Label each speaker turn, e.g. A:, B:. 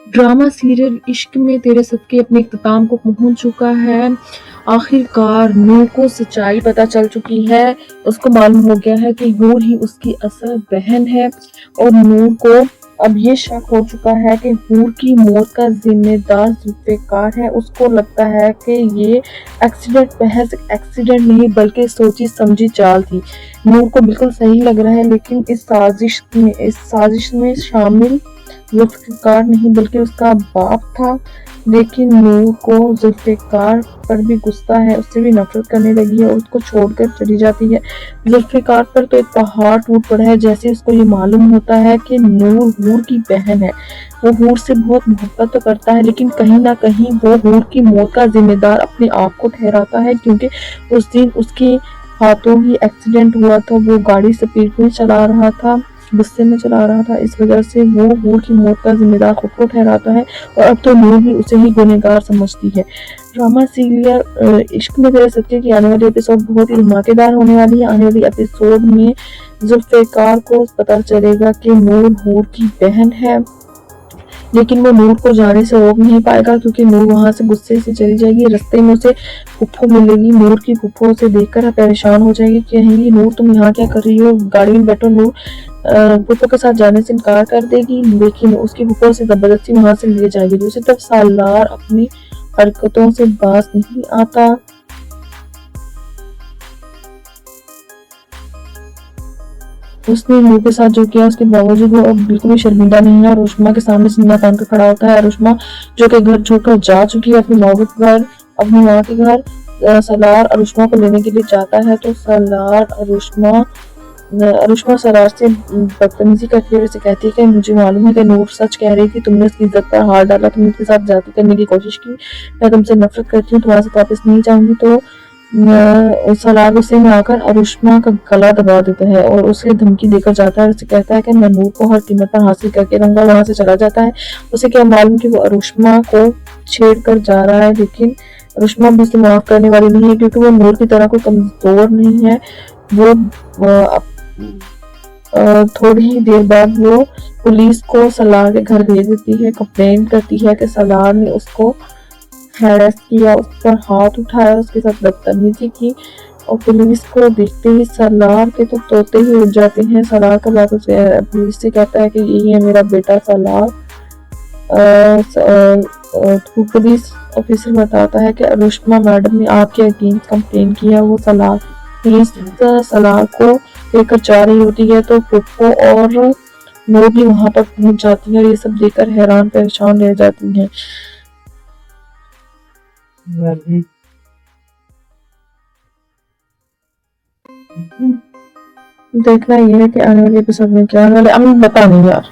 A: Drama serial इश्क में तेरे सदके अपने इख्तिताम को पहुंच चुका है। आखिरकार नूर को सच्चाई पता चल चुकी है। उसको मालूम हो गया है कि नूर ही उसकी असल बहन है और नूर को अब ये शक हो चुका है कि नूर की मौत का जिम्मेदार जुल्फ़िकार है। उसको लगता है कि ये एक्सीडेंट महज एक्सीडेंट नहीं बल्कि सोची समझी चाल थी। नूर को बिल्कुल सही लग रहा है, लेकिन इस साजिश में शामिल जुल्फ़िकार नहीं बल्कि उसका बाप था। लेकिन नूर को जुल्फ़िकार पर भी गुस्सा है, उससे भी नफरत करने लगी है और उसको छोड़कर चली जाती है। जुल्फ़िकार पर तो एक पहाड़ टूट पड़ा है जैसे उसको ये मालूम होता है कि नूर हूर की बहन है। वो हूर से बहुत मोहब्बत तो करता है, लेकिन कहीं ना कहीं वो हूर की मौत का जिम्मेदार अपने आप को ठहराता है, क्योंकि उस दिन उसके हाथों ही एक्सीडेंट हुआ था। वो गाड़ी स्पीड में चला रहा था, गुस्से में चला रहा था, इस वजह से वो नूर की मौत का जिम्मेदार खुद को ठहराता है और अब तो नूर भी उसे ही गुनहगार समझती है। ड्रामा सीरियल इश्क में तेरे सदके की आने वाली एपिसोड बहुत ही धमाकेदार होने वाली है। आने वाली एपिसोड में जुल्फ़िकार को पता चलेगा कि नूर की बहन है, लेकिन वो नूर को जाने से रोक नहीं पाएगा, क्योंकि नूर वहां से गुस्से से चली जाएगी। रास्ते में उसे फुप्पो मिलेगी। नूर की फुप्पो उसे देखकर परेशान हो जाएगी, कहेंगी नूर तुम यहाँ क्या कर रही हो, गाड़ी में बैठो। नूर फुप्पो के साथ जाने से इनकार कर देगी, लेकिन उसकी फुप्पो से जबरदस्ती वहां से ले जाएगी। दूसरी तरफ सालार अपनी हरकतों से बाज नहीं आता। उसने नूर के साथ जो किया उसके बावजूद वो अब बिल्कुल भी शर्मिंदा नहीं है और रुश्मा के सामने सीना तान कर खड़ा होता है। रुश्मा जो कि घर छोड़कर जा चुकी है अपनी माँ के घर, अपनी माँ के घर, सलार और रुश्मा को लेने के लिए जाता है, तो सलार और रुश्मा सलार से बदतमीजी करती है और उसे कहती है कि मुझे मालूम है कि नूर सच कह रही थी, तुमने उसकी इज्जत पर हाथ डाला, तुमने उसके साथ जाती करने की कोशिश की, मैं तुमसे नफरत करती हूँ, तुम्हारे साथ वापस नहीं जाऊंगी। तो सलार गुस्से में आकर अरुष्मा का गला दबा देता है और उसे धमकी देकर जाता है। उसे कहता है कि मैं नूर को हर कीमत पर हासिल करके रहूंगा। वहां से चला जाता है। उसे क्या मालूम कि वो अरुष्मा को छेड़ कर जा रहा है, लेकिन अरुष्मा भी उसे माफ करने वाली नहीं है, क्योंकि वो नूर की तरह कोई कमजोर नहीं है। वो थोड़ी ही देर बाद वो पुलिस को सलार के घर भेज देती है। कंप्लेंट करती है कि सलार ने उसको हैरेस किया, उस पर हाथ उठाया, उसके साथ बदतमीजी की। और पुलिस को देखते ही सलार के तो तोते ही उड़ जाते हैं। सलार का बाप उसे पुलिस से कहता है कि यही है मेरा बेटा सलार। पुलिस ऑफिसर बताता है कि रुश्मा मैडम ने आपके अगेंस्ट कंप्लेन किया। वो सलार पुलिस सलार को लेकर जा रही होती है, तो पुप्पो और नूर भी वहां पर पहुंच जाती है और ये सब देखकर हैरान परेशान रह जाती है। देखना ये है कि आने वाले एपिसोड में क्या होने वाला है। अब बता नहीं यार।